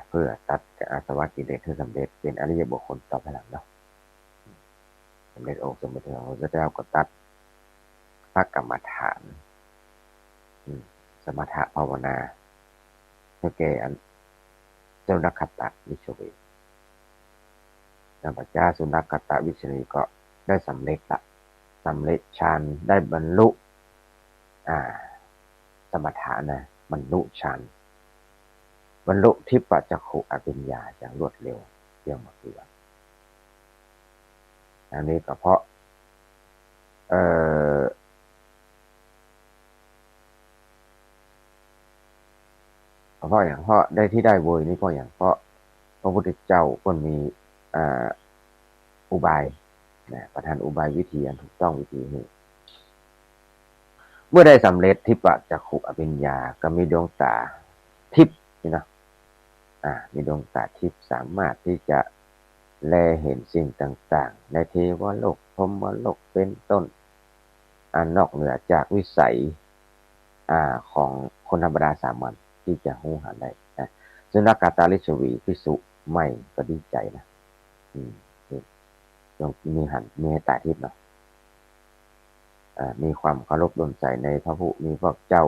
เพื่อตัดอาสวะกิเลสให้สำเร็จเป็นอริยบุคคลต่อไปหลังเนาะสำเร็จองค์สมเด็จพระพุทธเจ้าก็ตัดพระกรรมฐานสมถะภาวนาเพื่อแก่เจ้านักขัตตวิชวีพระเจ้าสุนัขขัตตวิชวีก็ได้สำเร็จละสำเร็จฌานได้บรรลุสมถะนะบรรลุฌานบรรลุทิพจักขุอภิญญาอย่างรวดเร็วเรื่องมาคืออันนี้ก็เพราะอย่างเพราะได้ที่ได้โวยนี่เพราะอย่างเพราะพระพุทธเจ้าก็มีอุบายนะประทานอุบายวิธีอันถูกต้องวิธีนี้เมื่อได้สำเร็จทิพจักขุอภิญญาก็มีดวงตาทิพย์นี่นะมีดวงตาทิพย์สามารถที่จะแลเห็นสิ่งต่างๆในเทวโลกพรหมโลกเป็นต้นนอกเหนือจากวิสัยของคนธรรมดาสามัญที่จะหูหันได้นะซึ่งนักกาตาลิชวีพิสุไม่ก็ดีใจนะมีตาทิพย์เนาะมีความเคารพดลใจในพระผู้มีพระเจ้า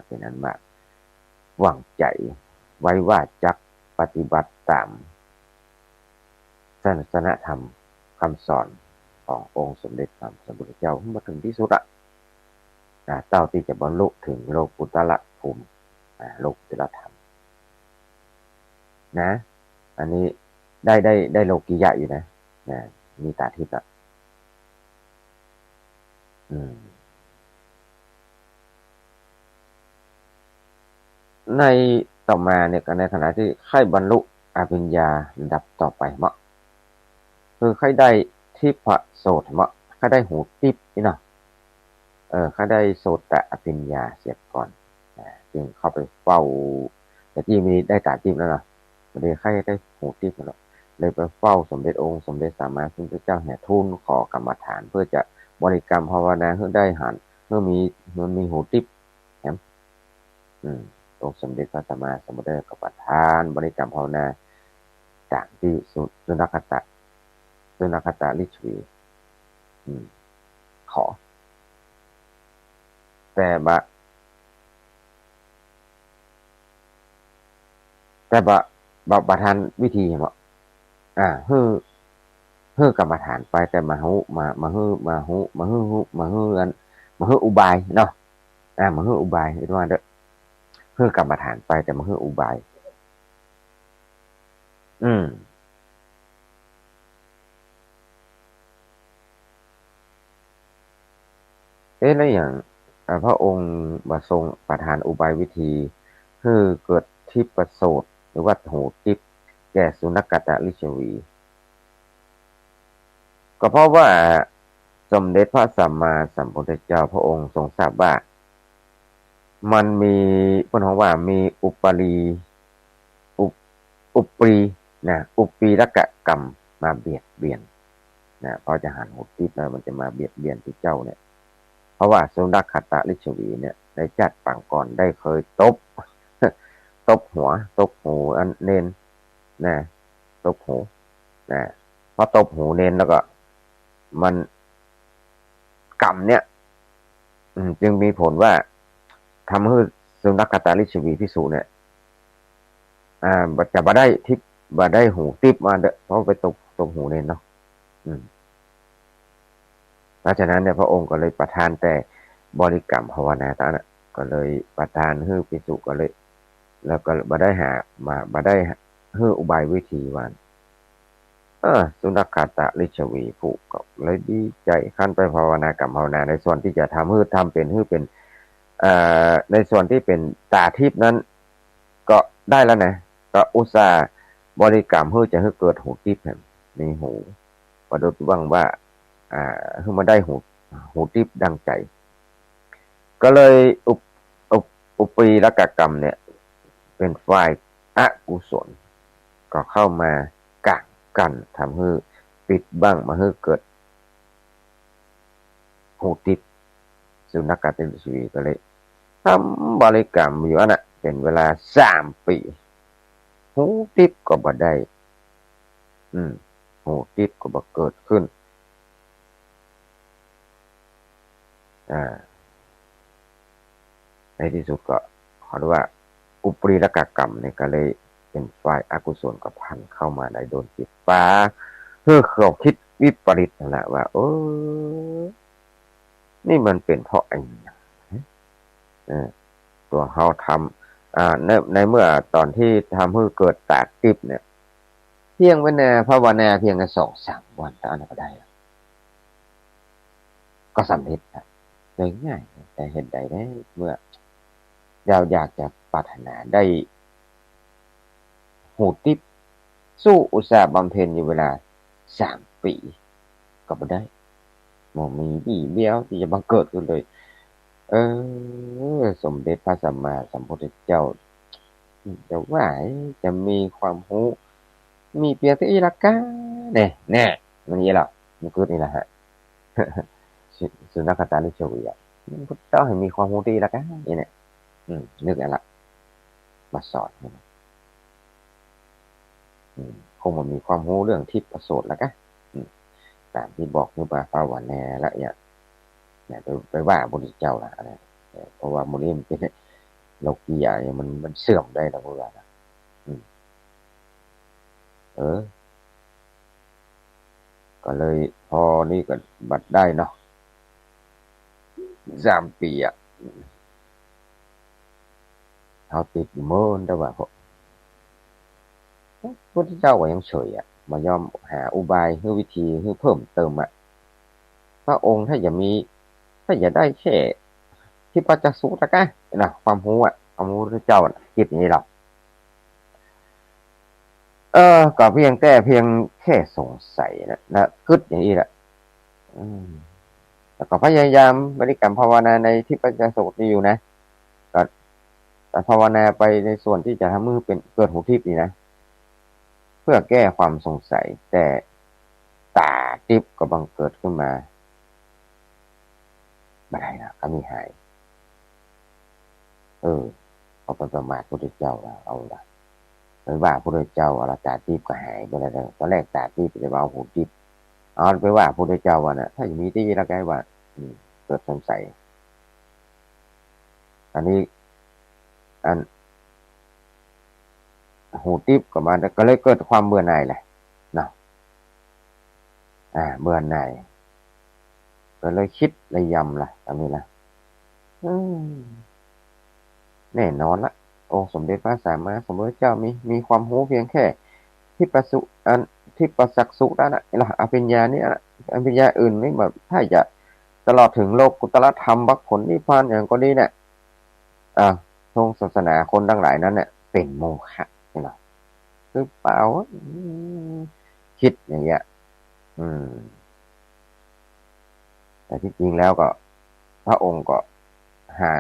เป็นอันมากหวังใจไว้ว่าจักปฏิบัติตามศาสนธรรมคำสอนขององค์สมเด็จพระสัมพุทธเจ้ามาถึงที่สุดเต้าที่จะบรรลุถึงโลกุตละภูมิโลกุตละธรรมนะอันนี้ได้โลกิยะอยู่นะมีตาทิพย์ในต่อมาเนี่ยในขณะที่ค่อยบรรลุอภิญญาระดับต่อไปเมาะคือค่อยได้ทิพะโสตเมาะค่อยได้หูทิพนี่เนาะค่อยได้โสตอภิญญาเสียก่อนจึงเข้าไปเฝ้าแต่ที่มีได้ตาทิพย์แล้วนะไม่ได้ค่อยได้หูทิพย์แล้วเลยไปเฝ้าสมเด็จองค์สมเด็จสัมมาสัมพุทธเจ้าแห่ทูลขอกรรมฐานเพื่อจะบริกรรมภาวนาให้ได้หันเมื่อมีหูทิพย์องค์สมเด็จพระสัมมาสัมพุทธเจ้าก็ประทานบริกรรมภาวนาจากที่สุนัขตะลิชวีขอแต่ประทานวิธีเหรอฮือกรรมฐานไปแต่มาฮืออุบายเนาะมาฮืออุบายเรียกว่าเด้อฮือกรรมฐานไปแต่มาฮืออุบายแล้วอย่างพระองค์มาทรงประทานอุบายวิธีคือเกิดทิพประโสตหรือว่าหูทิพแก่สุนัขตะลิชวีก็เพราะว่าสมเด็จพระสัมมาสัมพุทธเจ้าพระองค์ทรงทราบว่ามันมีพูดถึงว่ามีอุปรีอุปีรกกรรมมาเบียดเบียนพอจะหันหูทิพย์มันจะมาเบียดเบียนที่เจ้าเนี่ยเพราะว่าสุนัขตะลิชวีเนี่ยได้จัดปังก่อนได้เคยตบตบหูอันเน้นตบหูพอตบหูเน้นแล้วก็มันกรรมเนี่ยจึงมีผลว่าทำให้สุนัขตาลิชวีพิสูจน์เนี่ยจะมาได้ทิพมาได้หูทิพมาเด้อเพราะไปตบหูเน้นเนาะเพราะฉะนั้นเนี่ยพระองค์ก็เลยประทานแต่บริกรรมภาวนาตอนนั้นก็เลยประทานให้พิสูจน์ก็เลยแล้วก็มาได้ให้อุบายวิธีวันสุนัขตะลิชวีผู้ก็เลยดีใจขั้นไปภาวนากรรมภาวนาในส่วนที่จะทำเป็นในส่วนที่เป็นตาทิพนั้นก็ได้แล้วนะก็อุตส่าห์บริกรรมเพื่อจะให้เกิดหูทิพย์ในหูประดุจว่างว่าให้มาได้หูทิพย์ดังใจก็เลยอุปีรกกรรมเนี่ยเป็นฝ่ายอกุศลก็เข้ามากันทำให้ปิดบ้างมาให้เกิดหูทิพย์สุนัขตะลิชวีก็เลยทำบริกรรมอยู่นั่นเป็นเวลา3 ปี หูติบก็บ่ได้หูติบก็บ่เกิดขึ้นในที่สุดก็เขาเรียกว่าอุปริรกกรรมเนี่ยก็เลยเป็นฝ่ายอกุศลกับพันเข้ามาในโดนจิตฟ้าเพื่อเขาคิดวิปริตนั่นแหละว่านี่มันเป็นเพราะไอ้ตัวเขาทำในเมื่อตอนที่ทำให้เกิดตาติบเนี่ยเพียงเวนาภาวนาเพียงแค่2-3 วันตอนนั้นก็ได้ก็สำเร็จเลยง่ายแต่เห็นใดได้เมื่อเราอยากจะปรารถนาได้หูติบสู้อุตสาห์บำเพ็ญอยู่เวลา3 ปีก็ไม่ได้มันมีดีเบี้ยวที่จะบังเกิดขึ้นเลยสมเด็จพระสัมมาสัมพุทธเจ้าจะว่าจะมีความรู้มีเพียงที่ละกาแน่มันนี่แหละมันคือนี่แหละฮะสุนัขตาลิชวีอ่ะพุทธเจ้าให้มีความรู้ดีละกันนี่เนี่ยนึกอะไรมาสอนคงมันมีความรู้เรื่องทิพย์ประโสดแล้วกันตามที่บอกคือภาวนาละอย่าไปว่าพระพุทธเจ้าละอะไรเพราะว่ามันนี่มันเป็นโลกียะมันเสื่อมได้แล้วพวกเราก็เลยพอนี่ก็บัดได้เนาะ3 ปีเขาติดเมินแต่ว่าพระพุทธเจ้าก็ยังเฉยมายอมหาอุบายหรือวิธีหรือเพิ่มเติมพระองค์ถ้าอย่าได้แค่ที่ปัจจสุตะกะนะความรู้ความรู้พระเจ้าคิดอย่างนี้หรอกก็เพียงแค่สงสัยนะกึดอย่างนี้แหละแล้วก็พยายามบริกรรมภาวนาในที่ปัจจสุนี้อยู่นะก็ภาวนาไปในส่วนที่จะทำมือเป็นเกิดหูทิพย์นี่นะเพื่อแก้ความสงสัยแต่ตาทิพย์ก็บังเกิดขึ้นมาไม่ได้นะก็มีหายเอาเป็นประมาทพระพุทธเจ้าเอาละไปว่าพระพุทธเจ้าอะไรตาทิพย์ก็หายไปแล้วตอนแรกตาทิพย์จะเอาหูทิพย์เอาไปว่าพระพุทธเจ้าว่านะถ้าอย่างนี้ที่ละกันว่าเกิดสงสัยอันนี้หูทิพย์ก็มาก็เลยเกิดความเบื่อหน่ายแหละนะเบื่อหน่ายก็เลยคิดเลยยำล่ะตอนนี้ล่ะแน่นอนละองค์สมเด็จพระสัมมาสัมพุทธเจ้ามีความรู้เพียงแค่ที่ประสุที่ประสักสุแล้วนะอภิญญานี่อภิญญาอื่นไม่แบบถ้าจะตลอดถึงโลกกุตรธรรมมรรคผลนิพพานอย่างก็นี้เนี่ยทงศาสนาคนทั้งหลายนั้นเนี่ยเป็นโมฆะใช่ไหมหรือเปล่าคิดอย่างเงี้ยแต่ที่จริงแล้วก็พระองค์ก็หา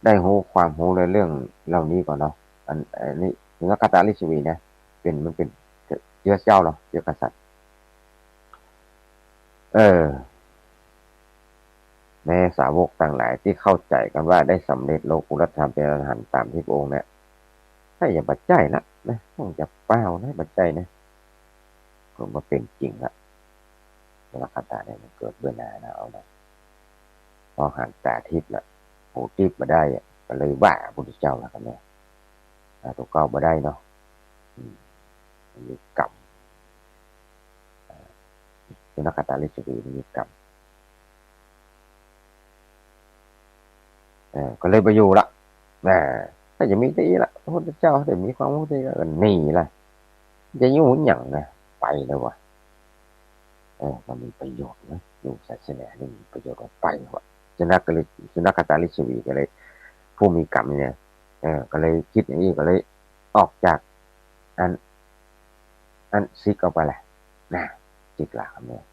ได้ความรู้ในเรื่องเหล่านี้ก่อนเนาะอันนี้ถึงกตาลิชวีนะมันเป็นเชื้อเจ้าเนาะเชื้อกษัตริย์แม่สาวกต่างหลายที่เข้าใจกันว่าได้สำเร็จโลกุตตรธรรมเป็นอรหันต์ตามที่พระองค์เนี่ยถ้าอย่าบัดใจละนะต้องจะเป้านะบัดใจนะก็มาเป็นจริงละแล้วคาถาเนี่ยมันเกิดเบื่อหน่ายนะเอาละพอหันตาทิพย์ละหูทิพย์มาได้ก็เลยว่าพระพุทธเจ้าละกันเนี่ยตัวเก้ามาได้เนาะมีกรรมเป็นนักตาลิชวีมีกรรมก็เลยไปอยู่ละถ้าจะมีตีละพระพุทธเจ้าถ้ามีความรู้ตีก็หนีละจะยุ่งหยั่งนะไปแล้ววะมันมีประโยชน์นะอยู่ศาสนานี่มีประโยชน์ก็ไปวะสุนัขตาลิชวีก็เลยผู้มีกรรมเนี่ยก็เลยคิดอย่างนี้ก็เลยออกจากอันซิกออกไปแหละนะซิกลาครับเนี่ย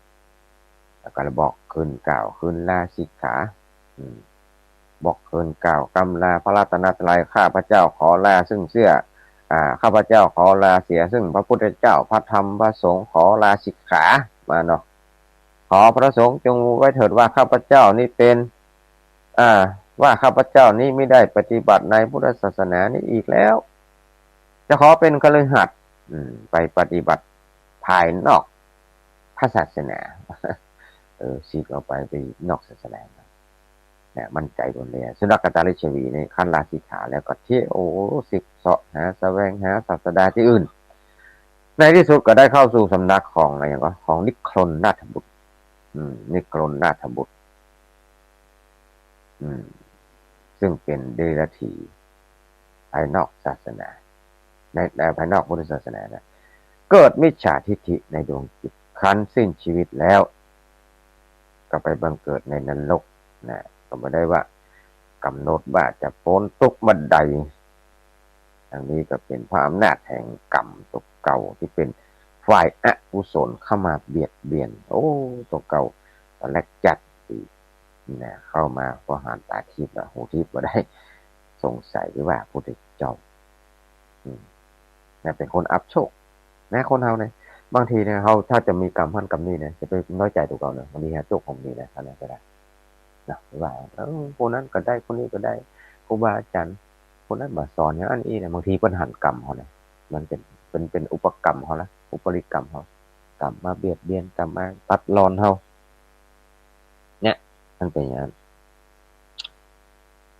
แล้วก็บอกคืนกล่าวคืนลาสิกขาบอกคืนกล่าวกำลาพระรัตนตรัยข้าพระเจ้าขอลาซึ่งเสื้อข้าพเจ้าขอลาเสียซึ่งพระพุทธเจ้าพระธรรมพระสงฆ์ขอลาสิกขามาเนาะขอพระสงฆ์จงไว้เถิดว่าข้าพเจ้านี่เป็นว่าข้าพเจ้านี้ไม่ได้ปฏิบัติในพุทธศาสนานี้อีกแล้วจ จะขอเป็นคฤหัสถ์ไปปฏิบัติภายนอกพระศาสนาซีกเอาไปนอกศาสนาเนี่ยมั่นใจบนเลยสุนัขกตาลิชวีในขั้นลาสิกขาแล้วก็เที่ยวสิบเสาะหาแสวงหาศาสดาที่อื่นในที่สุดก็ได้เข้าสู่สำนักของอะไรอย่างก็ของนิครนนาถบุตรนิครนนาถบุตรซึ่งเป็นเดรัจฉีภายนอกศาสนาในภายนอกพุทธศาสนานะเกิดมิจฉาทิฏฐิในดวงจิตครั้นสิ้นชีวิตแล้วก็ไปบังเกิดในนรกนะก็ไม่ได้ว่ากำหนดว่าจะพ้นทุกข์บันไดอันนี้ก็เป็นพระอำนาจแห่งกรรมตกเก่าที่เป็นฝ่ายอกุศลเข้ามาเบียดเบียนตกเก่าตอนแรกจัดนะเข้ามาพอหานตาทิพย์หูทิพย์มาได้สงสัยว่าพุทธเจ้าเป็นคนอับโชคนะคนเฮาเนี่ยบางทีเนี่ยเขาถ้าจะมีกรรมพันกรรมนี้เนี่ยจะไปน้อยใจตัวเก่าเนี่ยบางทีฮะโชคของนี้นะอะไรก็ได้นะว่าคนนั้นก็ได้คนนี้ก็ได้ครูบาอาจารย์คนนั้นมาสอนอย่างนี้เนี่ยบางทีปัญหากรรมเขาเนี่ยมันเป็นอุปกรรมเขาละอุปริกรรมเขากรรมมาเบียดเบียนกรรมมาตัดรอนเขาเนี่ยมันเป็นอย่างนั้น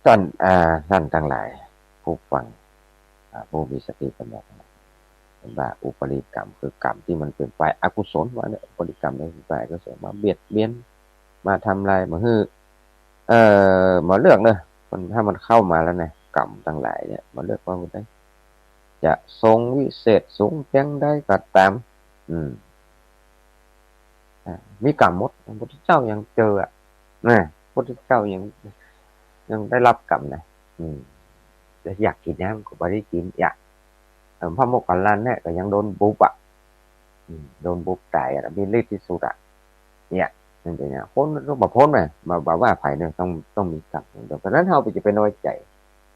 ท่านทั้งหลายผู้ฟังผู้มีสติปัญญาว่าอุปริกรรมคือกรรมที่มันเป็นฝ่ายอกุศลว่าเนี่ยอุปริกรรมเป็นฝ่ายอกุศลมาเบียดเบียนมาทำลายมาฮื้อมาเลือกเนอะมันถ้ามันเข้ามาแล้วเนี่ยกรรมทั้งหลายเนี่ยมาเลือกว่าได้จะทรงวิเศษสูงเพียงใดก็ตามมีกรรมหมดพระพุทธเจ้ายังเจอนะพระพุทธเจ้ายังได้รับกรรมนะอยากกินน้ำก็ไม่ได้กินอยากพระโมคคัลลานะเนี่ยก็ยังโดนบุบโดนบุบตายมีฤทธิ์ที่สุดเนี่ยนั่นเองเนี่ยพ้นก็มาพ้นมาบอกว่าภายเนี่ยต้องมีกรรมเดี๋ยวเพราะนั้นเราจะไปน้อยใจ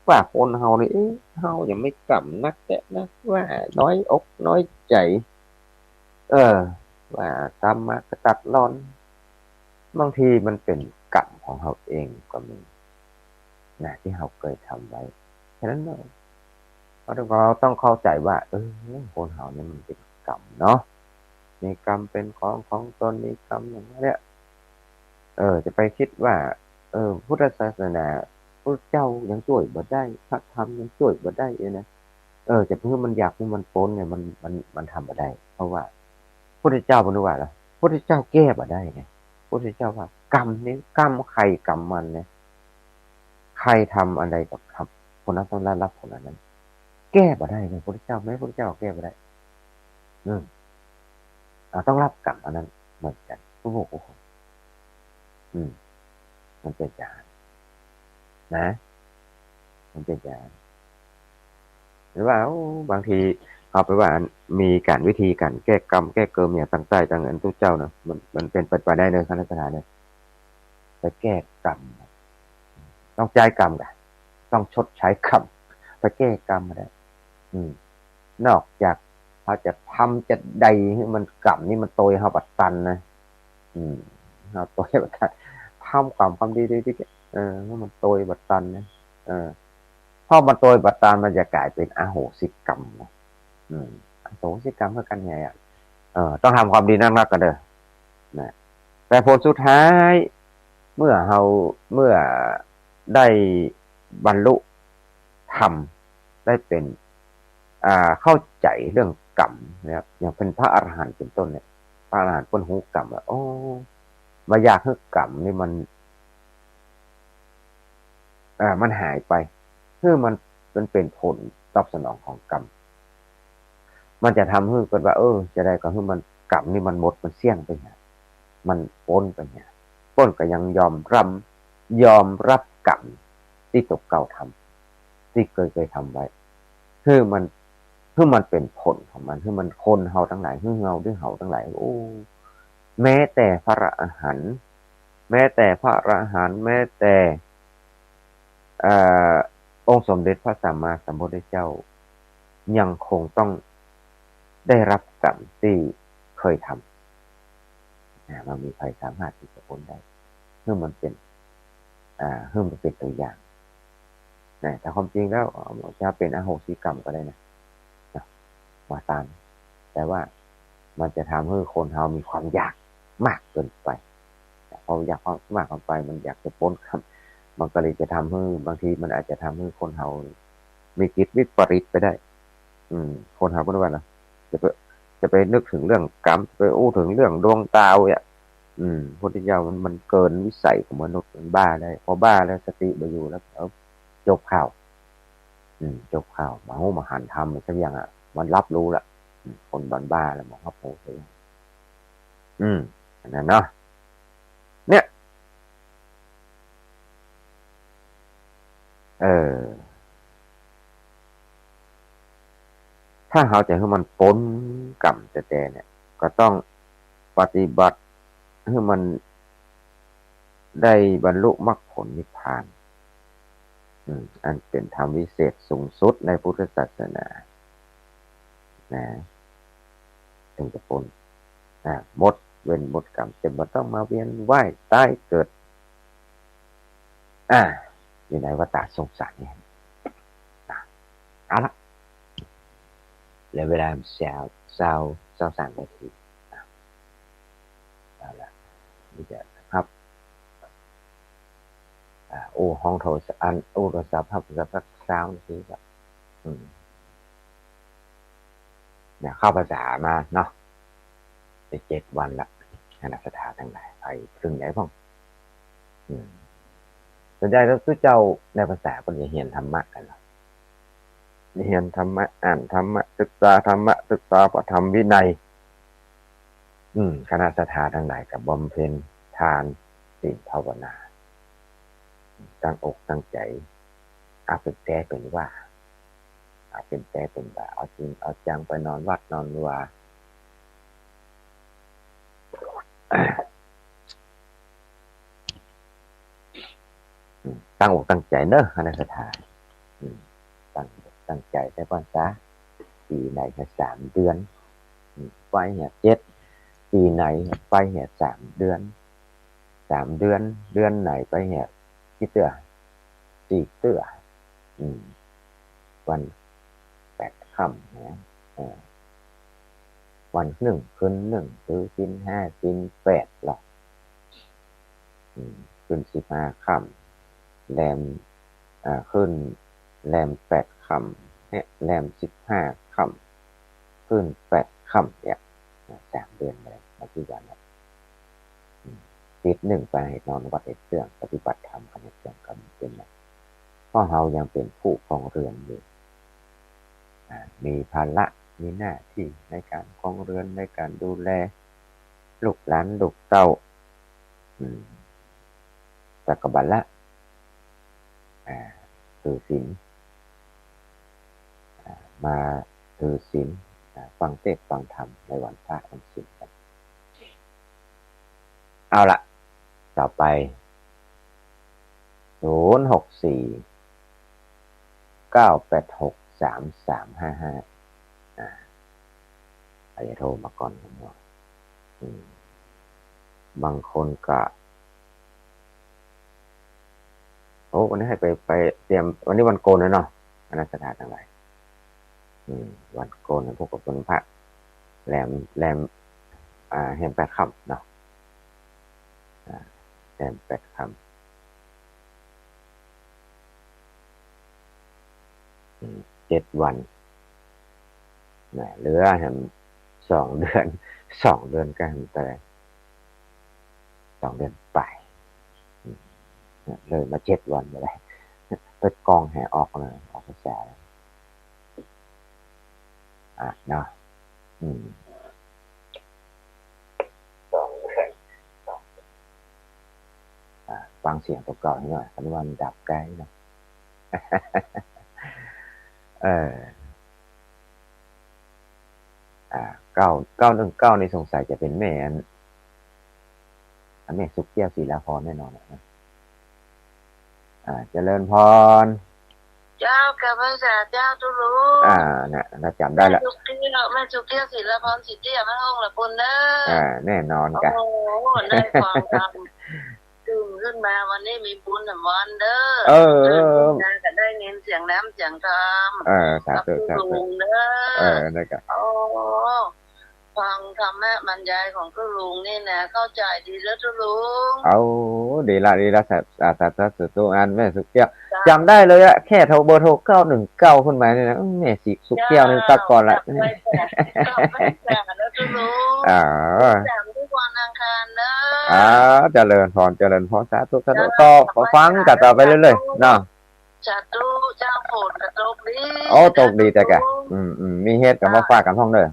ว่าคนเรานี่เรายังไม่กรรมนักแต่นักว่าน้อยอกน้อยใจว่ากรรมมากระตัดร้อนบางทีมันเป็นกรรมของเราเองก็มีนะที่เราเคยทำไว้ฉะนั้นเราต้องเข้าใจว่าคนเราเนี่ยมันเป็นกรรมเนาะมีกรรมเป็นของตนมีกรรมอย่างนี้จะไปคิดว่าพุทธศาสนาพระเจ้ายังช่วยบ่ได้พระธรรมยังช่วยบ่ได้นะจะเพื่อมันอยากให้มันพ้นเนี่ยมันทำบ่ได้เพราะว่าพุทธเจ้าบอกว่าล่ะพุทธเจ้าแก้บ่ได้ไงพุทธเจ้าว่ากรรมนี้กรรมใครกรรมมันเนี่ยใครทำอะไรกับทำคนนั้นต้องได้รับผลนั้นแก้บ่ได้เลยพุทธเจ้าไม่พุทธเจ้าแก้บ่ได้ต้องรับกรรมอันนั้นเหมือนกันทุกคนมันเป็นอย่างนะมันเป็นอย่างหรือว่าบางทีเอาไปว่ามีการวิธีการแก้กรรมแก้เกิมเนี่ยต่างๆต่างๆทุกเจ้านะมันเป็นไปได้เลยคณะทาเนี่ยไปแก้กรรมต้องจ่ายกรรมกันต้องชดใช้กรรมไปแก้กรรมมาได้นอกจากเขาจะทำจะใดให้มันกรรมนี่มันโตยเขาบัดตันนะเขาโตยบัดตันทำความดีที่ให้มันโตยบัดตันนะพอมันโตยบัดตันมันจะกลายเป็นอโหสิกรรมนะอโหสิกรรมเพื่อกันไงต้องทำความดีนักๆกันเด้อนะแต่ผลสุดท้ายเมื่อได้บรรลุธรรมได้เป็นเข้าใจเรื่องกรรมนะครับอย่างเป็นพระอรหันต์เป็นต้นเนี่ยพระอรหันต์พ้นหูกรรมมาอยากให้กรรมนี่มันหายไปคือมันเป็นผลตอบสนองของกรรมมันจะทำให้เกิดว่าจะได้ก็คือมันกรรมนี่มันหมดมันเสี่ยงไปเนี่ยมันพ้นไปเนี่ยพ้นก็ยังยอมรับกรรมที่ตกเก่าทำที่เคยทำไว้คือมันเป็นผลของมันคือมันคนเฮาทั้งหลายคือเฮาด้วยเฮาทั้งหลายแม้แต่พระอรหันต์แม้แต่องค์สมเด็จพระสัมมาสัมพุทธเจ้ายังคงต้องได้รับกรรมที่เคยทำมันมีใครสามารถที่จะพ้นได้เมื่อมันเป็นตัวอย่างแต่ความจริงแล้วจะเป็นอโหสิกรรมก็ได้นะ ว่าตามแต่ว่ามันจะทำให้คนเรามีความอยากมากเกินไปพออยากมากเกินไปมันอยากจะพ้นครับมันก็เลยจะทำให้บางทีมันอาจจะทำให้คนเรามีจิตวิปริตไปได้คนเราก็ได้ว่านะจะไปจะไปนึกถึงเรื่องกรรมไปอู้ถึงเรื่องดวงดาวเนี่ยพุทธเจ้ามันเกินวิสัยของมนุษย์มันบ้าได้พอบ้าแล้วสติไปอยู่แล้วเอาจบข่าวจบข่าวมาหูมาหันทำสักอย่างอ่ะมันรับรู้ละคนบ้าแล้วมองว่าโอ้ยอันนั้นเนาะเนี่ยถ้าเราจะให้มันพ้นกรรมแต่เนี่ย ก็ต้องปฏิบัติให้มันได้บรรลุมรรคผลนิพพานอันเป็นธรรมวิเศษสูงสุดในพุทธศาสนานะถึงจะพ้นหมดเว้นหมดกรรมจะไม่ต้องมาเวียนว่ายตายเกิดอยู่ในวัฏสงสารเนี่ยเอาละเหลือเวลา23 นาทีเอาละนี่จะครับห้องโทรศัพท์ครับสัก20 นาทีครับเนี่ยเข้าภาษามาเนาะไป7 วันละคณะสถานทั้งหลายไปถึงไหนพ่องสนใจแล้วคือเจ้าในภาษาคนจะเรียนธรรมะกันเหรอเรียนธรรมะอ่านธรรมะศึกษาธรรมะศึกษาพระธรรมวินัยคณะสถานทั้งหลายกับบำเพ็ญทานศีลภาวนาตั้งอกตั้งใจเอาเป็นแต่เป็นว่าเอาเป็นแต่เป็นว่าเอาจริงเอาจังไปนอนวัดนอนว่าตั้งอกตั้งใจเนอะคณะสถานตั้งใจแต่ก่อนซะปีไหนแค่3 เดือนไปเนี่ย7 ปีไหนไปเนี่ย3 เดือนเดือนไหนไปเนี่ยกี่เตื้อ4 เตื้อวัน8 ค่ำนะวัน1 คืน 1คือศีล 5 ศีล 8หรอกคืน15 ค่ำแรมขึ้นแรม8 ค่ำแรม15 ค่ำขึ้น8 ค่ำเนี่ย3 เดือนเลยปัจจุบันเนี่ยติด 1ไปนอนวัดเครื่องปฏิบัติธรรมกันเครื่องกันเป็นไงเพราะเรายังเป็นผู้ครองเรือนอยู่มีภาระมีหน้าที่ในการครองเรือนในการดูแลลูกหลานลูกเต้าแต่กบัลละถือศีลมาถือศีลฟังเทศน์ฟังธรรมในวันพระวันศีลกันเอาละต่อไป0649863355ใครจะโทรมาก่อนผมว่าบางคนก็วันนี้ให้ไปเตรียมวันนี้วันโกนเลยเนาะคณะสถานทั้งหลายวันโกนพวกกับวันพระแรมแหม8 ค่ำเนาะแรม8 ค่ำ7 วันเหลือแหม2 เดือน2 เดือนกันแต่2 เดือนไปเลยมา7 วันไปเลยเปิดกองแห่ออกเลยออกกระแสเนาะฟังเสียงตัวเก่าหน่อยคันวันดับใกล้เนาะ919ในสงสัยจะเป็นแม่แม่สุขเกี้ยวศรีลาภรณ์แน่นอนนะเจริญพรเจ้ากับพระศาเจ้าทุรู้นะเราจำได้ละแม่สุเกี้ยวศรีลาภรณ์สิทธิ์แม่ห้องละปุ่นเนอแน่นอนกันโอ้ในความจำถึง ขึ้นมาวันนี้มีบุญสำวันเด้อ เออ งานก็ได้เงินเสียงน้ำเสียงคำ สา กับ ธุ ทุ สาธุ ลุงเด้อ นั่นก็ โอ้ฟังธรรมะบรรยายของทุลุงนี่นะเข้าใจดีแล้วทุลุง เอาดีละสาธุตุอันแม่สุกแก้วจำได้เลยอะแค่โทรเบอร์โทร919ขึ้นมาเนี่ยนะแม่สิสุกแก้วนี่ตักก่อนละ กลับไปแต่แล้วทุลุง จำทุกวันอังคารเด้อ เจริญพรสาธุต่อขอฟังกันต่อไปเรื่อยๆเนาะ จัดดูเจ้าโผล่กระตกดี โอ้ตกดีแต่กะมีเฮ็ดกับมาฝากกันห้องเด้อ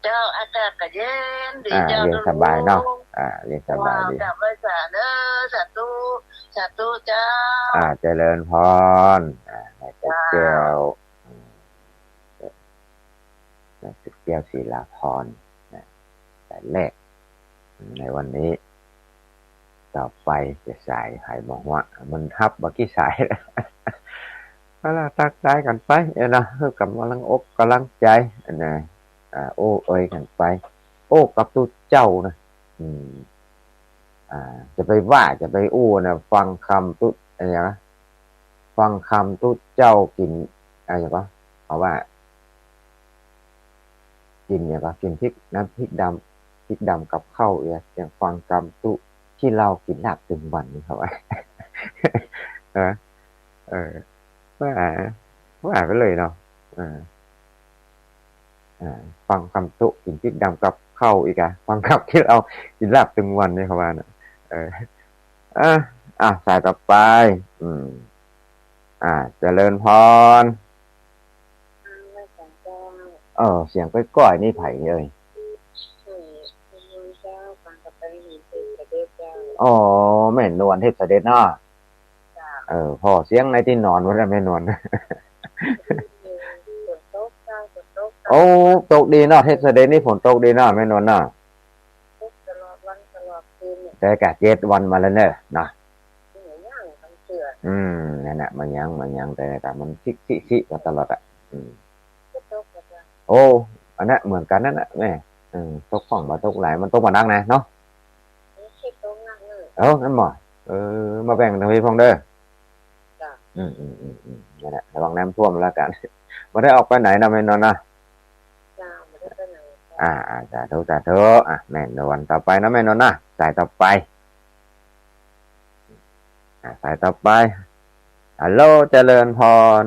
เจ้าอากาศก็เย็นดี เย็นสบายเนาะเย็นสบายดี กลับไปสาเด้อจัดดูเจ้า เจริญพรแม่สุกแก้วแม่สุกแก้วศิลาพรแต่แรกในวันนี้ต่อไปจะสายใครบอกว่ามันทับบักกี้สายแล้วตักได้กันไปนะเพื่อกำลังอกกำลังใจนะโอ้เอ้ยกันไปโอ้กับตู้เจ้านะจะไปว่าจะไปอู้นะฟังคำตู้อะไรนะฟังคำตู้เจ้ากินอะไรอย่างก็เพราะว่ากินเนี่ยก็กินพริกน้ำพริกดำกับข้าวอย่างฟังคำตู้ที่เรากินหลับตึงวันนี่เขาว่าว่าไปเลยเนาะฟังคำตุกินพริกดำกับข้าวอีกอะฟังคำที่เรากินหลับตึงวันนี่เขาว่านะสายต่อไปเจริญพรเสียงก้อยๆนี่ไผ่เลยอ๋อแม่นวลเทพเสด็จเนาะพ่อเสียงในที่นอนว่าแม่นวลโอ้ตกดีเนาะเทพเสด็จนี่ฝนตกดีเนาะแม่นวลเนาะตลอดวันตลอดคืนแต่กะ7 วันมาแล้วเนอะนะนั่นแหละมันยังแต่กะมันชิก็ตลอดอ่ะโอ้อันนั้นเหมือนกันนั่นแหละแม่ตกฝั่งมาตกหลายมันตกมาดังนะเนาะนั่นหมอมาแบ่งทางพี่พงเด้อนั่นแหละระวังน้ำท่วมแล้วกันมาได้ออกไปไหนนะแม่นอนนะสาธุแม่นอนต่อไปนะแม่นอนนะสายต่อไปฮัลโหลเจริญพร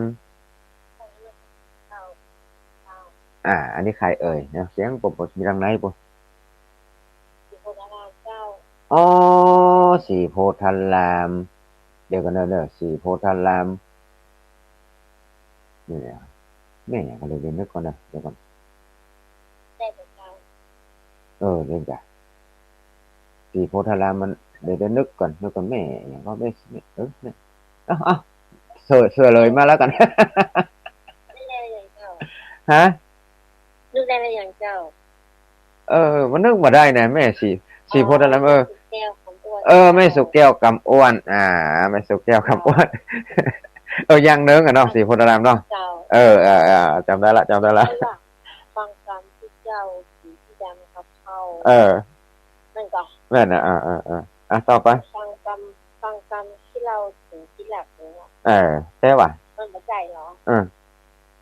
อันนี้ใครเอ่ยเนี่ยเสียงปดมีทางไหนปุ๊อ๋อสีโพธารามเดี๋ยวกันเด้อสีโพธารามนี่แหละแม่ก็เลยเรียนนึกก่อนนะเดี๋ยวก่อนเรียนจ้ะสีโพธารามมันเดี๋ยวนึกก่อนแม่อย่างก็ไม่เนี่ยเสือเลยมาแล้วกันฮะนึกได้ไหมอย่างเจ้ามันนึกมาได้นะแม่สีโพธารามแม่สุกแก้วกำอ้วนแม่สุกแก้วกำอ้วนยังเนื้อเนาะสีโพธารามเนาะจำได้ละฟังคำที่เจ้าสีที่ดำกับเขานั่นก็แม่น่ะต่อไปฟังคำที่เราถึงที่หลับเนี่ยใช่ป่ะมันเข้าใจเหรอ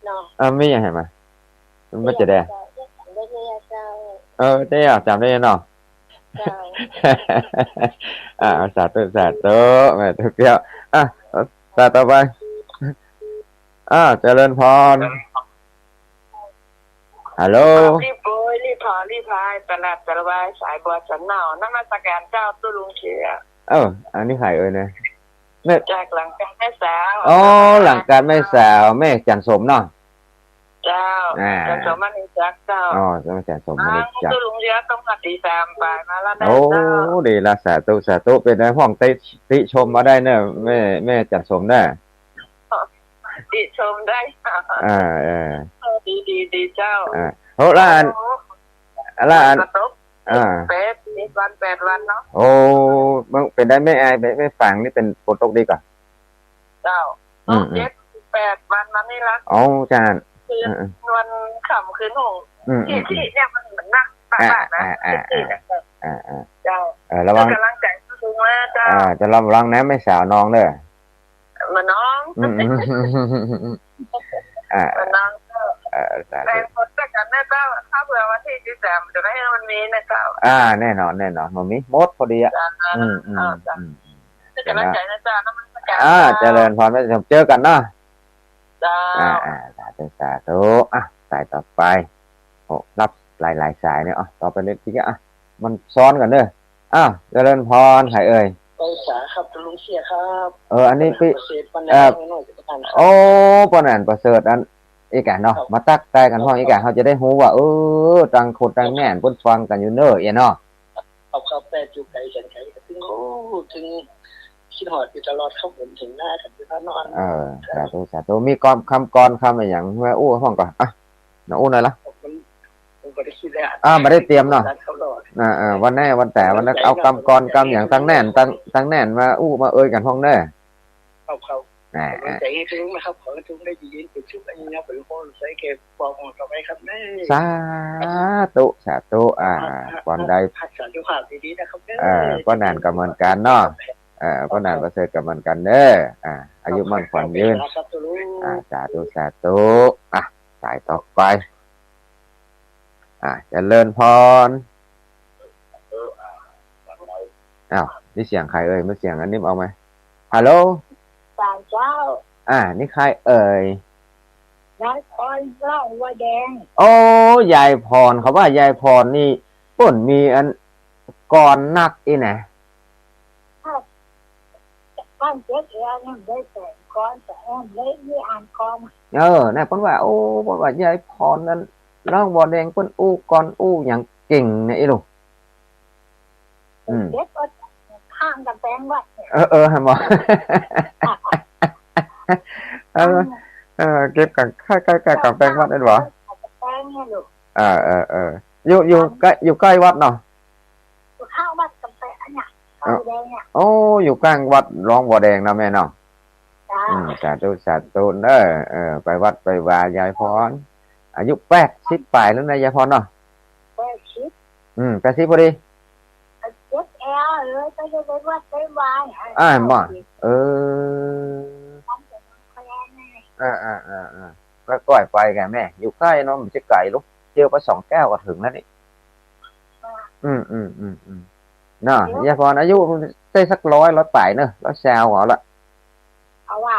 เนาะไม่ยังไงมามันจะได้ได้จำได้เนาะสาธุแม่ทุกเดียวต่อไปเจริญพรฮัลโหลรีบโปรยรีบพายตลาดตะวายสายบัวสันหนาวน้ำมาสการเจ้าตู้ลุงเชียอันนี้ใครเอ่ยเนี่ยจากหลังการแม่สาวหลังการแม่สาวแม่จันสมเนาะเจ้าจันสมมันจักเจ้าแม่จันสมมันจักตู้ลุงเชียต้องมาตี3 บ่ายมาแล้วดีละสาธุเป็นในห้องติชมมาได้เนอะแม่จันสมได้ติชมได้ดีเจ้าละอัน8 วันเนาะมันเป็นได้ไม่ฟังนี่เป็นฝนตกดีกว่าเจ้า7-8 วันมานี่ละจานวันค่ำคืนหงที่เนี่ยมันเหมือนนักปากนะเจ้าระวังกำลังใจสูง แล้วเจ้า จะระวังนะไม่สาวน้องเด้อ มาน้อง อืมอ่า มาน้องเจ้า สา แร ธุ งคนจะกันนะเจ้าถ้าเผื่อวันที่13จะได้ให้มันมีนะเจ้า แน่นอนมันมีหมดพอดีอ่ะ จ้า อืม จ้าจะกำลังใจนะเจ้าน้ำมันประกาศ เจริญพรไม่เจอกันเนาะ เจ้า สาธุสายต่อไปโอ้รับหลายสายเนี่ยต่อไปเลยทีอ่ะมันซ้อนกันเด้อเจริญพรใครเอ่ย ไปสาครับลุงเสียครับ อันนี้พี่โอ้ปนันประเสริฐอันอีกอ่ะเนาะมาตักใกล้กันห้องอีกอ่ะเขาจะได้รู้ว่าต่างคนต่างแน่นเพิ่นฟังกันอยู่เน้อเนาะ เอาเข้าแปดจุไก่ฉันไก่ถึงถึงคิดหอดอยู่ตลอดเข้าผมถึงหน้ากันที่พระนอนสาธุมีกรคำกรคำอะไรอย่างว่าห้องก่อนน้องหน่อยละผมก็ได้คิดแล้วไม่ได้เตรียมเนาะวันแน่วันแต่วันนั้นเอากำกรอย่างตั้งแน่นตั้งแน่นมามาเอ่ยกันห้องเน้อเขาใจให้ถึงนะครับขอให้ถึงได้ยินถึงชุบอันนี้นะเป็นคนใส่เก็บบอกต่อไปครับแม่สาธุก่อนใดพักสารยุภาพดีๆนะครับก็นานกับมันกันเนาะก็นานประเสริฐกับมันกันเด้ออายุมั่นขวัญยืนสาธุสายต่อไปเจริญพรนี่เสียงใครเอ่ยไม่เสียงอันนี้เอาไหมฮัลโหลเจ้านี่ใครเอ่ยยายพรเล่าว่าแดงโอ้ยายพรเขาว่ายายพรนี่ป่นมีอันก่อนนักอีนะบ้านเจ๊เอ๋ยังได้แต่ก่อนแต่เลยมีอ่านก่อนน่ะป่นว่าป่นว่ายายพรนั้นร้องบ่แดงป่นก่อนอย่างเก่งเนี่ยไอ้ลูกเด็กก็ข้างกับแปลงวัดฮะหมอเก็บกันใกล้กับแปลงวัดได้หรอแปลงเนี่ยลูกอยู่ใกล้วัดเนาะข้างวัดกับแปลงเนี่ยอยู่กลางวัดร้องบ่แดงนะแม่เนาะสาธุเด้อไปวัดไปวายายพรอายุ80ปลายแล้วนะยายพรเนาะ80พอดีไปวัดไปวายหมอก็ก่อยไปแกแม่อยู่ใกล้เนาะมันจะไกลลูกเจอไป2 แก้วก็ถึงแล้วนี่น่ะยายพรอายุได้สัก100ปลายเนอะ100แซวเหรอละเอาว่า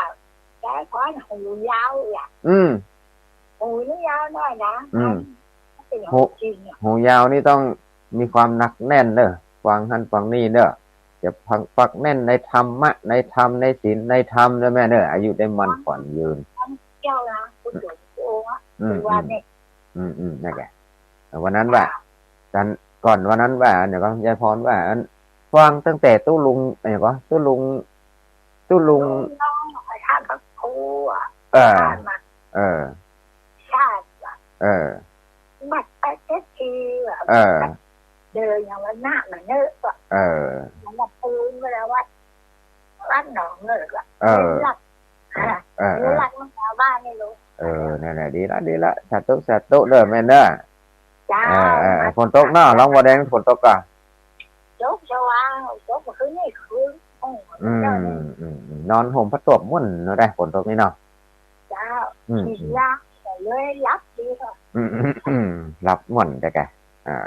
ยายพรหูยาวอ่ะหูยาวหน่อยนะหูยาวนี่ต้องมีความหนักแน่นเนอะฟังท่านฟังนี่เนอะจะปักแน่นในธรรมะในธรรมในศีลในธรรมนะแม่เนอะอายุได้มันขวัญยืนเจ้านะคุณหลวงปู่วันนี้นั่นแหละวันนั้นว่าก่อนวันนั้นว่าเดี๋ยวก็ยายพรว่าฟังตั้งแต่ตู้ลุงอะไรก็ตู้ลุงท่านพระครูชาติบัดไปเจ็ดทีเดินอย่างวันหน้าเหมือนเนื้อมันมาปูนไปแล้วว่าร้านหนองเนื้อรักมันชาวบ้านไม่รู้นั่นแหละดีละสาธุเด้อแม่เนอะจ้าฝนตกเนาะร้องบ่แดงฝนตกอ่ะตกสว่างตกคืนนี้คืนนอนห่มผ้าตบมุ่นเนาะได้ฝนตกนี่เนาะจ้าดีละแต่เลยรับดีค่ะรับมุ่นได้แก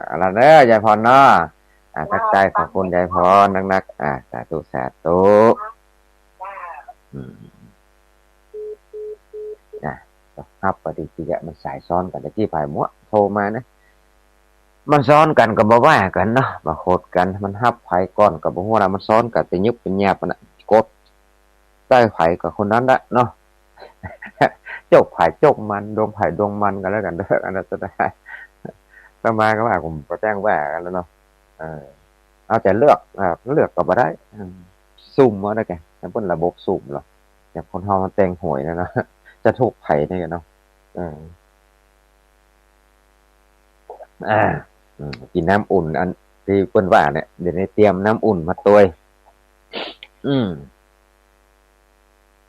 อะไรเด้อยายพรเนาะทักใจขอบคุณยายพรนักสาธุครับปฏิกิริยามันสายซ้อนกันตะกี้ภายมัวโทรมานะมันซ้อนกันกับบ่ว่ากันเนาะมาโคดกันมันฮับไผก่อนกับบ่ฮู้ว่ามันซ้อนกันแต่ยึบเป็นแยบน่ะกดใต้ไผกับคนนั้นละเนาะจกไผจกมันดวงไผดวงมันกันแล้วกันเด้ออันนั้นจะได้ต่อมาก็ว่าผมก็แจ้งว่ากันแล้วเนาะเอาแต่เลือกก็บ่ได้สุ่มว่าได้แกแต่เพิ่นระบบสุ่มหรออย่างคนเฮามันแต่งหวยนะเนาะจะถูกไผนี่กันเนาะกินน้ำอุ่นอันที่เพิ่นว่าเนี่ยเดี๋ยวนี้เตรียมน้ำอุ่นมาตัวย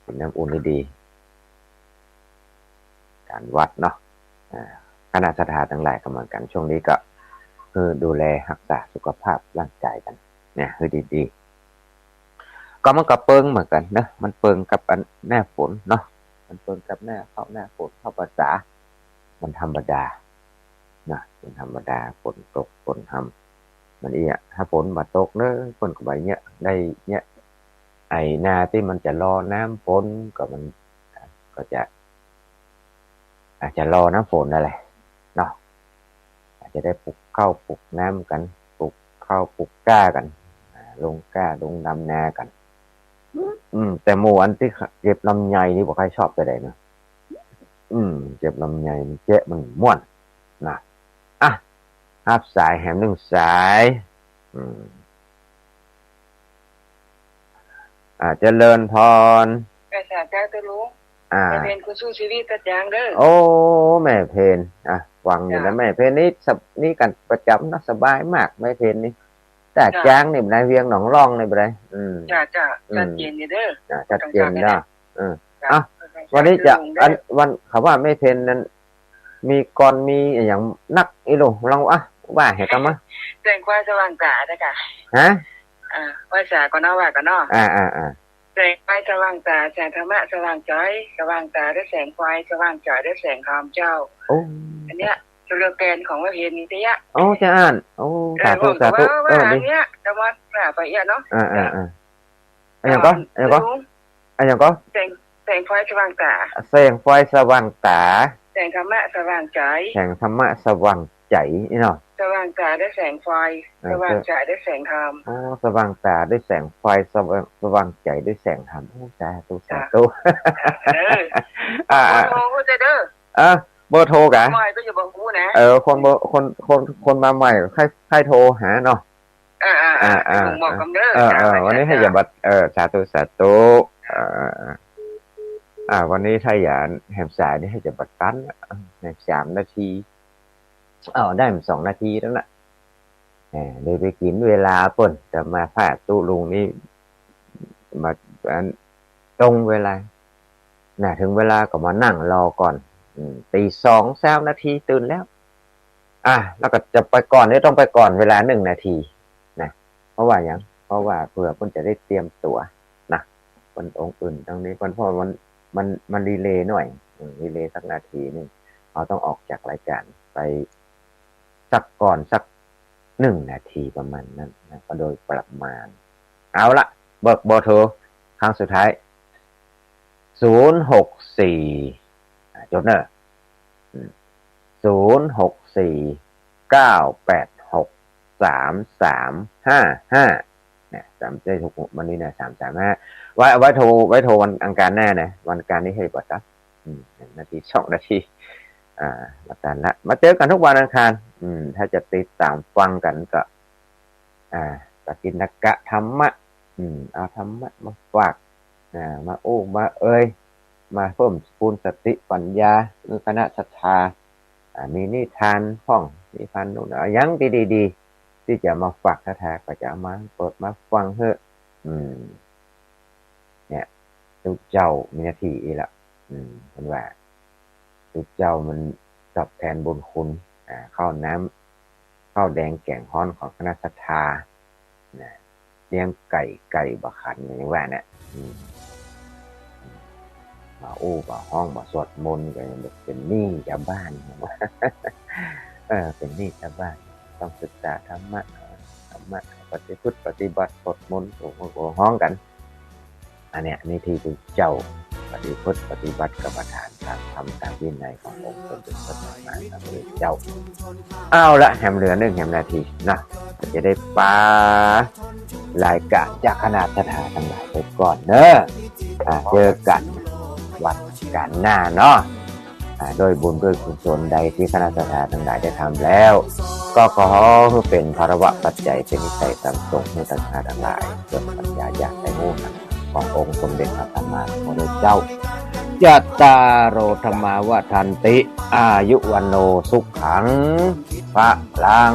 กินน้ำอุ่นดีการวัดเนาะคณะสถานทั้งหลายกำลังกันช่วงนี้ก็คือดูแลรักษาสุขภาพร่างกายกันเนี่ยคือดี ก็มันก็เปิงเหมือนกันนะมันเปิงกับอันหน้าฝนเนาะมันเปิงกับหน้าฝนเข้าภาษามันธรรมดานะมันธรรมดาฝนตกฝนทำมันถ้าฝนมาตกเนอะฝนก็ไปเนี้ยได้เนี้ยไอ้นาที่มันจะรอน้ำฝนก็มันก็จะอาจจะรอน้ำฝนนั่นแหละเนาะอาจจะได้ปลูกข้าวปลูกน้ำกันปลูกข้าวปลูกกล้ากันลงกล้าลงดำนากันแต่หมูอันที่เก็บลำไยนี่บอกใครชอบไปไหนเนาะเก็บลำไยเจ๊มันม่วนนะฮับสายแหมหนึ่งสายเจริญพรกระสาเจ้าตัวลุงแม่เพนคุณสู้ชีวิตตัดยางเด้อโอ้แม่เพนวังอยู่แล้วแม่เพนนี่กันประจำนะสบายมากแม่เพนนี่แต่จ้างนี่นายเวียงหนองร่องนี่ไปเลยจ้าชัดเจนนี่เด้อชัดเจนเนาะวันนี้จะวันเขาว่าแม่เพนนั้นมีกรมีอย่างนักอีโลลองว่าเหตุกันมั้ยแสงควายสว่างตาเด้อค่ะฮะว่าสาก็เนาะว่าก็เนาะแสงไฟสว่างตาแสงธรรมะสว่างใจสว่างตาด้วยแสงไฟสว่างใจด้วยแสงธรรมเจ้าอันเนี้ยสโลแกนของว่าเห็นนี่ติยะจะอ่านสาธุอันเนี้ยจะมาไปอีกเนาะอันยังก็แสงไฟสว่างตาแสงไฟสว่างตาแสงธรรมะสว่างใจแสงธรรมะสว่างใจนี่เนาะสว่างตาด้วยแสงไฟสว่างใจด้วยแสงธรรมสว่างตาด้วยแสงไฟสว่างใจด้วยแสงธรรมสาธุเบอร์โทรจะเด้อเบอร์โทรกะไม่ก็อย่าบอกกูนะคนมาใหม่ใครโทรหาเนาะบอกกันเด้อวันนี้ให้อย่าบัดสาธุวันนี้ถ้าอย่าแหมสายนี่ให้จะบัดตัน3 นาทีได้2 นาทีแล้วล่ะเลยไปกินเวลาป่นแต่มาพาตู้ลุงนี่มาตรงเวลาถึงเวลาก็มานั่งรอก่อนตี 2-3 นาทีตื่นแล้วแล้วก็จะไปก่อนนี่ต้องไปก่อนเวลา1 นาทีนะเพราะว่าเผื่อเพิ่นจะได้เตรียมตัวนะคนองค์อื่นตรงนี้เพราะมันรีเลย์หน่อยรีเลย์สักนาทีนึงเราต้องออกจากรายการไปสัก1 นาทีประมาณนั้นนะก็โดยประมาณเอาละเบิกเบอร์โทรครั้งสุดท้าย064จดเนอะ064-986-3355เนี่ยจำได้ทุกวันนี้นะ335ไว้โทรวันอังคารแน่นะวันอังคารนี้ให้กดซัก1 นาที2 นาทีละกันละมาเจอกันทุกวันอังคารถ้าจะติดตามฟังกันก็ปกิณกะธรรมะเอาธรรมะมาฝากมามามาเพิ่มพูนสติปัญญาหรือคณะศรัทธามีนิทานห้องนิทานนู่นยังดีที่จะมาฝากคาถาก็จะมาเปิดมาฟังเถอะเนี่ยทุกเจ้ามีหน้าที่อีกละมันว่าทุกเจ้ามันตอบแทนบุญคุณข้าวน้ำข้าวแดงแกงฮ้อนของคณะศรัทธาเลี้ยงไก่บะขันอย่างนี้ว่าเนี่ยมามาห้องมาสวดมนต์กันเป็นหนี้ชาวบ้านเป็นหนี้ชาวบ้านต้องศึกษาธรรมะปฏิบัติสวดมนต์ห้องกันอันเนี้ยนี่ที่เจ้าปฏิบัติกรรมฐานตามธรรมตามวินัยขององค์สมเด็จพระสัมมาสัมพุทธเจ้าเอาละแหมเหลือ1 นาทีนะจะได้ปารายการจากคณะศรัทธาทั้งหลายไปก่อนเนอะเจอกันวันกันหน้าเนาะโดยบุญด้วยกุศลใดที่คณะศรัทธาทั้งหลายได้ทำแล้วก็ขอให้เป็นภารวะปัจจัยเป็นนิสัยสัมส่งให้ศรัทธาทั้งหลายเกิดปัญญาญาณในโมกข์ขององค์สมเด็จพระสัมมาสัมพุทธเจ้ายัตตาโรธรรมาวทันติอายุวันโนสุขังพระลัง